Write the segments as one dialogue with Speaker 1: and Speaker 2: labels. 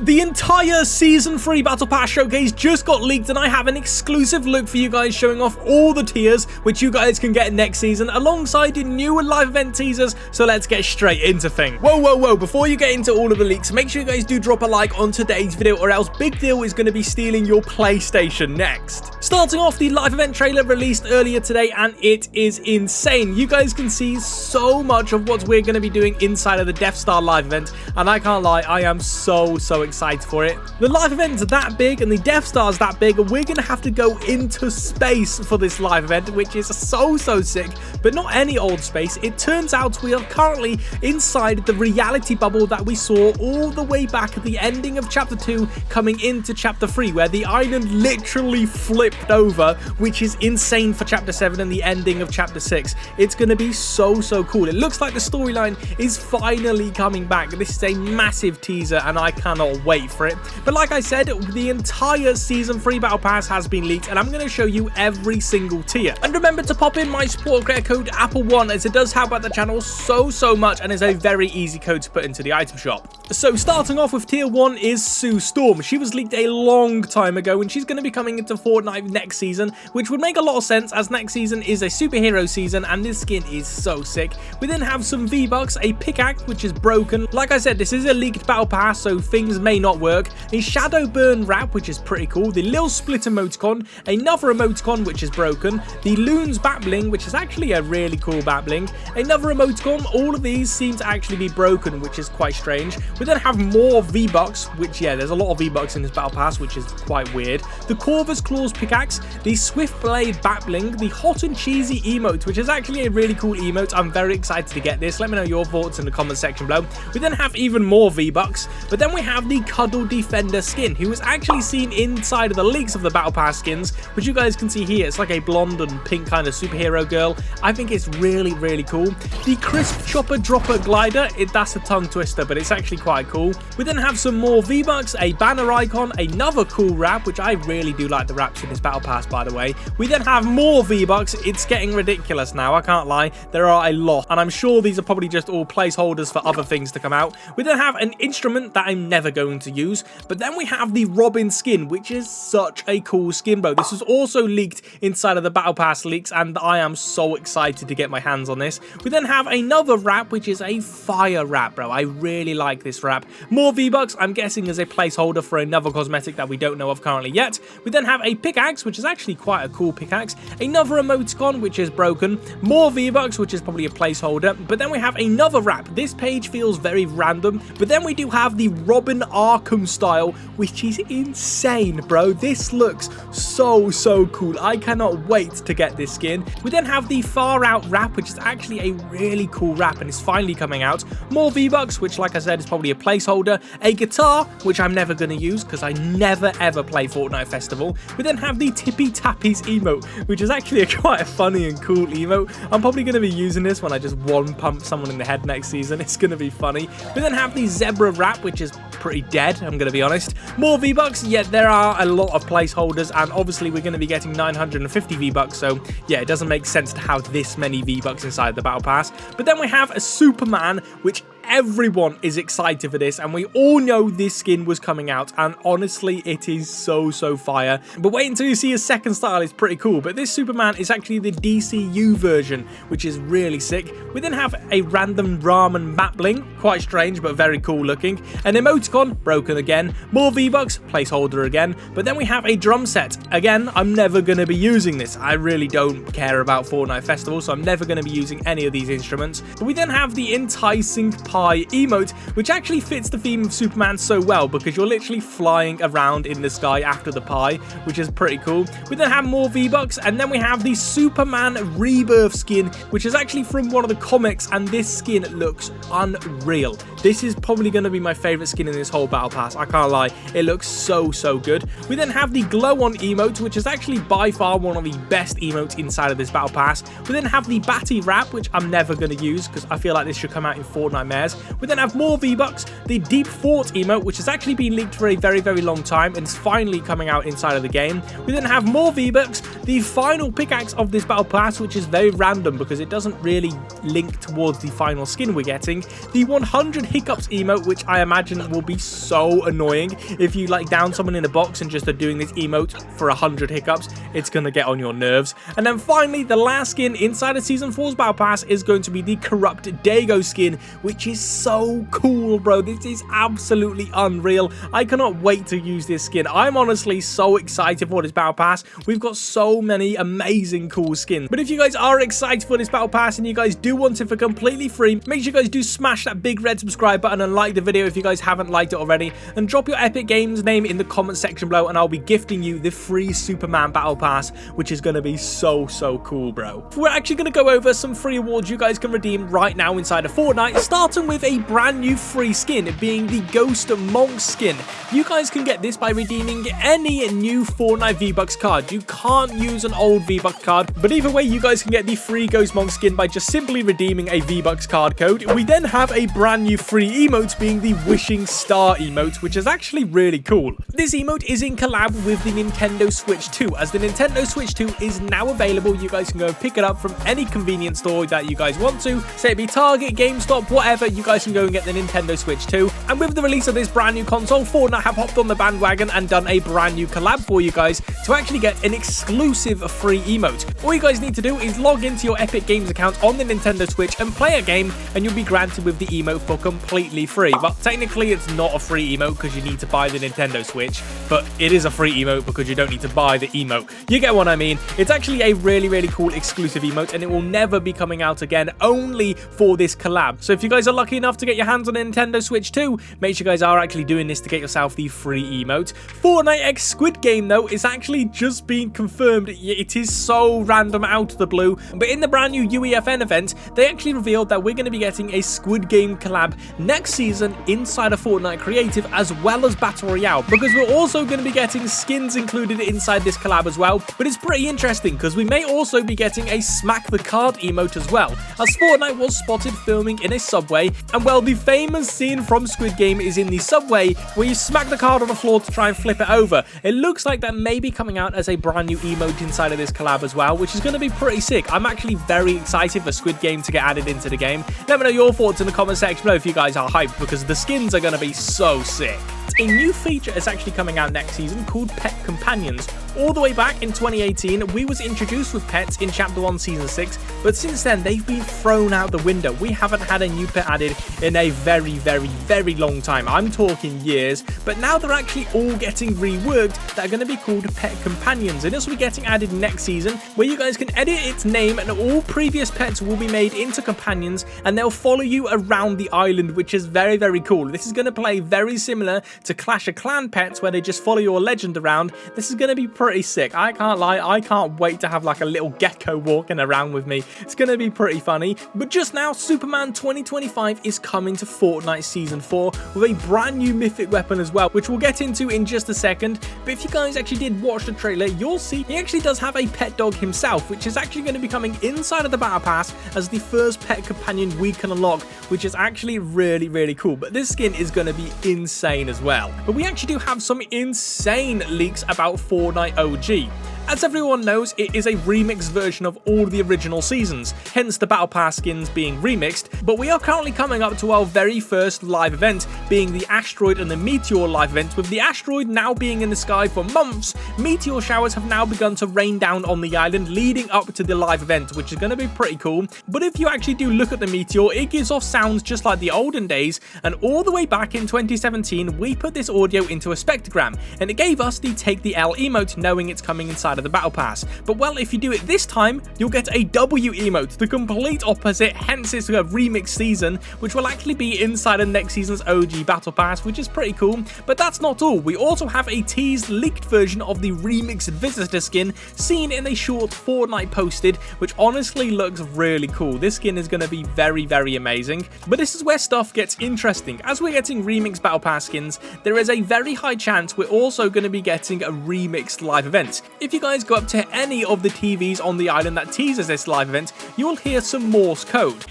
Speaker 1: The entire Season 3 Battle Pass Showcase just got leaked, and I have an exclusive look for you guys showing off all the tiers which you guys can get next season alongside your new live event teasers, so let's get straight into things. Whoa, before you get into all of the leaks, make sure you guys do drop a like on today's video or else Big Deal is going to be stealing your PlayStation next. Starting off, the live event trailer released earlier today, and it is insane. You guys can see so much of what we're going to be doing inside of the Death Star live event, and I can't lie, I am so excited for it. The live event's that big and the Death Star's that big, and we're going to have to go into space for this live event, which is so sick, but not any old space. It turns out we are currently inside the reality bubble that we saw all the way back at the ending of Chapter 2 coming into Chapter 3, where the island literally flipped over, which is insane for Chapter 7 and the ending of Chapter 6. It's going to be so cool. It looks like the storyline is finally coming back. This is a massive teaser and I cannot wait for it. But like I said, the entire Season 3 Battle Pass has been leaked, and I'm going to show you every single tier. And remember to pop in my support creator code xApplezz, as it does help out the channel so much and is a very easy code to put into the item shop. So starting off with tier 1 is Sue Storm. She was leaked a long time ago and she's going to be coming into Fortnite next season, which would make a lot of sense as next season is a superhero season and this skin is so sick. We then have some V-Bucks, a pickaxe which is broken. Like I said, this is a leaked battle pass, so things may not work. A shadow burn wrap, which is pretty cool. The Lil Split emoticon, another emoticon which is broken. The Loons bat bling, which is actually a really cool bat bling. Another emoticon. All of these seem to actually be broken, which is quite strange. We then have more V-Bucks, which, yeah, there's a lot of V-Bucks in this battle pass, which is quite weird. The Corvus Claws pickaxe, the Swift Blade bat bling, the Hot and Cheesy emote, which is actually a really cool emote. I'm very excited to get this. Let me know your thoughts in the comment section below. We then have even more V-Bucks, but then we have the Cuddle Defender skin, who was actually seen inside of the leaks of the Battle Pass skins, which you guys can see here. It's like a blonde and pink kind of superhero girl. I think it's really cool. The Crisp Chopper Dropper Glider, that's a tongue twister, but it's actually quite cool. We then have some more V-Bucks, a banner icon, another cool wrap, which I really do like the wraps in this Battle Pass, by the way. We then have more V-Bucks. It's getting ridiculous now, I can't lie. There are a lot, and I'm sure these are probably just all placeholders for other things to come out. We then have an instrument that I'm never going to use, but then we have the Robin skin, which is such a cool skin, bro. This was also leaked inside of the Battle Pass leaks, and I am so excited to get my hands on this. We then have another wrap, which is a fire wrap, bro. I really like this wrap. More V-Bucks, I'm guessing as a placeholder for another cosmetic that we don't know of currently yet. We then have a pickaxe, which is actually quite a cool pickaxe. Another emoticon, which is broken. More V-Bucks, which is probably a placeholder. But then we have another wrap. This page feels very random, but then we do have the Robin Arkham style, which is insane, bro. This looks so cool. I cannot wait to get this skin. We then have the Far Out wrap, which is actually a really cool wrap and it's finally coming out. More V-Bucks, which like I said is probably a placeholder. A guitar, which I'm never going to use because I never ever play Fortnite Festival. We then have the Tippy Tappies emote, which is actually quite a funny and cool emote. I'm probably going to be using this when I just one pump someone in the head next season. It's going to be funny. We then have the Zebra wrap, which is pretty dead, I'm going to be honest. More V-Bucks, yet there are a lot of placeholders, and obviously we're going to be getting 950 V-Bucks, so yeah, it doesn't make sense to have this many V-Bucks inside the Battle Pass. But then we have a Superman, which everyone is excited for this, and we all know this skin was coming out, and honestly it is so fire. But wait until you see his second style, it's pretty cool. But this Superman is actually the DCU version, which is really sick. We then have a random ramen bat bling, quite strange but very cool looking. An emoticon, broken again. More V-Bucks, placeholder again. But then we have a drum set. Again, I'm never going to be using this. I really don't care about Fortnite Festival, so I'm never going to be using any of these instruments. But we then have the enticing pie emote, which actually fits the theme of Superman so well because you're literally flying around in the sky after the pie, which is pretty cool. We then have more V-Bucks, and then we have the Superman Rebirth skin, which is actually from one of the comics, and this skin looks unreal. This is probably going to be my favorite skin in this whole Battle Pass, I can't lie. It looks so good. We then have the Glow On emote, which is actually by far one of the best emotes inside of this Battle Pass. We then have the Batty wrap, which I'm never going to use because I feel like this should come out in Fortnite Mares. XApplezz. We then have more V-Bucks, the Deep Fort emote, which has actually been leaked for a very, very long time and is finally coming out inside of the game. We then have more V-Bucks, the final pickaxe of this battle pass, which is very random because it doesn't really link towards the final skin we're getting. The 100 hiccups emote, which I imagine will be so annoying. If you like down someone in a box and just are doing this emote for 100 hiccups, it's gonna get on your nerves. And then finally, the last skin inside of Season 4's battle pass is going to be the Corrupt Dago skin, which is so cool, bro. This is absolutely unreal. I cannot wait to use this skin. I'm honestly so excited for this battle pass. We've got so many amazing cool skins. But if you guys are excited for this battle pass and you guys do want it for completely free, make sure you guys do smash that big red subscribe button and like the video if you guys haven't liked it already, and drop your Epic Games name in the comment section below and I'll be gifting you the free Superman battle pass, which is going to be so cool, bro. We're actually going to go over some free awards you guys can redeem right now inside of Fortnite, starting with a brand new free skin being the Ghost Monk skin. You guys can get this by redeeming any new Fortnite V-Bucks card. You can't use an old V-Bucks card, but either way you guys can get the free Ghost Monk skin by just simply redeeming a V-Bucks card code. We then have a brand new free emote being the Wishing Star emote, which is actually really cool. This emote is in collab with the Nintendo Switch 2. As the Nintendo Switch 2 is now available, you guys can go and pick it up from any convenience store that you guys want to. Say it be Target, GameStop, whatever, you guys can go and get the Nintendo Switch 2. And with the release of this brand new console, Fortnite have hopped on the bandwagon and done a brand new collab for you guys to actually get an exclusive free emote. All you guys need to do is log into your Epic Games account on the Nintendo Switch and play a game, and you'll be granted with the emote for completely free. But technically it's not a free emote because you need to buy the Nintendo Switch, but it is a free emote because you don't need to buy the emote. You get what I mean? It's actually a really cool exclusive emote, and it will never be coming out again, only for this collab. So if you guys are lucky enough to get your hands on a Nintendo Switch 2, make sure you guys are actually doing this to get yourself the free emote. Fortnite X Squid Game though is actually just been confirmed. It is so random out of the blue, but in the brand new UEFN event, they actually revealed that we're going to be getting a Squid Game collab next season inside of Fortnite Creative, as well as Battle Royale, because we're also going to be getting skins included inside this collab as well. But it's pretty interesting because we may also be getting a Smack the Card emote as well, as Fortnite was spotted filming in a subway, and well, the famous scene from Squid Game is in the subway where you smack the card on the floor to try and flip it over. It looks like that may be coming out as a brand new emote inside of this collab as well, which is going to be pretty sick. I'm actually very excited for Squid Game to get added into the game. Let me know your thoughts in the comment section below if you guys are hyped, because the skins are going to be so sick. A new feature is actually coming out next season called Pet Companions. All the way back in 2018, we was introduced with pets in Chapter 1 Season 6, but since then they've been thrown out the window. We haven't had a new pet added in a very long time. I'm talking years, but now they're actually all getting reworked that are going to be called Pet Companions, and this will be getting added next season, where you guys can edit its name and all previous pets will be made into companions, and they'll follow you around the island, which is very cool. This is going to play very similar to Clash of Clan pets, where they just follow your legend around. This is going to be pretty sick. I can't lie, I can't wait to have like a little gecko walking around with me. It's going to be pretty funny. But just now, Superman 2025 is coming to Fortnite Season 4 with a brand new mythic weapon as well, which we'll get into in just a second. But if you guys actually did watch the trailer, you'll see he actually does have a pet dog himself, which is actually going to be coming inside of the battle pass as the first pet companion we can unlock, which is actually really cool. But this skin is going to be insane as well. But we actually do have some insane leaks about Fortnite OG. As everyone knows, it is a remixed version of all the original seasons, hence the Battle Pass skins being remixed, but we are currently coming up to our very first live event, being the Asteroid and the Meteor live event. With the asteroid now being in the sky for months, meteor showers have now begun to rain down on the island leading up to the live event, which is going to be pretty cool. But if you actually do look at the meteor, it gives off sounds just like the olden days, and all the way back in 2017, we put this audio into a spectrogram, and it gave us the Take the L emote, knowing it's coming inside of the battle pass. But well, if you do it this time, you'll get a W emote, the complete opposite, hence it's a remix season, which will actually be inside of next season's OG battle pass, which is pretty cool. But that's not all. We also have a teased leaked version of the remixed visitor skin seen in a short Fortnite posted, which honestly looks really cool. This skin is going to be very amazing. But this is where stuff gets interesting. As we're getting remixed battle pass skins, there is a very high chance we're also going to be getting a remixed live event. If you guys go up to any of the TVs on the island that teases this live event, you'll hear some Morse code.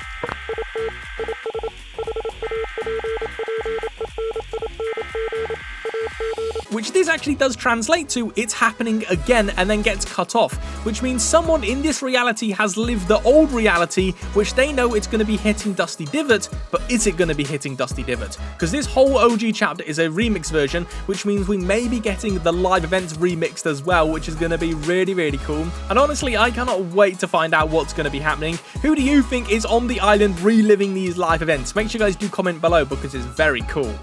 Speaker 1: which this actually does translate to it's happening again and then gets cut off, which means someone in this reality has lived the old reality, which they know it's going to be hitting Dusty Divot, but is it going to be hitting Dusty Divot? Because this whole OG chapter is a remix version, which means we may be getting the live events remixed as well, which is going to be really, really cool. And honestly, I cannot wait to find out what's going to be happening. Who do you think is on the island reliving these live events? Make sure you guys do comment below because it's very cool.